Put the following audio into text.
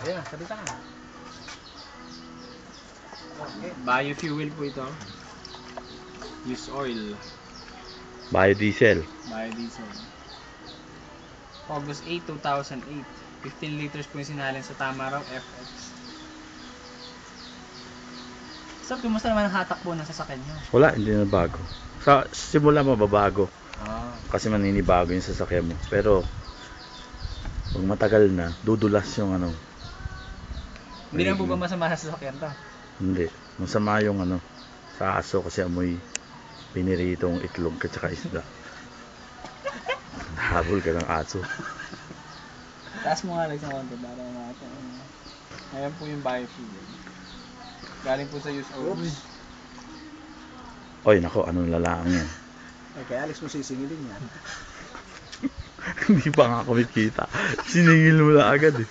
Ayan, salita ka. Okay. Biofuel po ito. Use oil. Biodiesel. Biodiesel. August 8, 2008. 15 liters po yung sinalin sa Tamaraw FX. So, kumusta naman ang hatak po ng sasakyan nyo? Wala, hindi na bago. Sa simula mababago. Ah. Kasi maninibago yung sasakyan mo. Pero, pag matagal na, dudulas yung ano. Hindi naman po ba masama sa sasakyan to? Hindi. Masama yung ano, sa aso kasi amoy piniritong itlog at saka isda. Nahabol ka ng aso. Taas mo nga lang sa konti para makita. Ayan po yung biofuel. Galing po sa use oil. Oops. Oy, nako, anong lalaang yan? Eh, kaya Alex mo sisingilin yan. Hindi pa nga kumikita. Siningil mo na agad eh.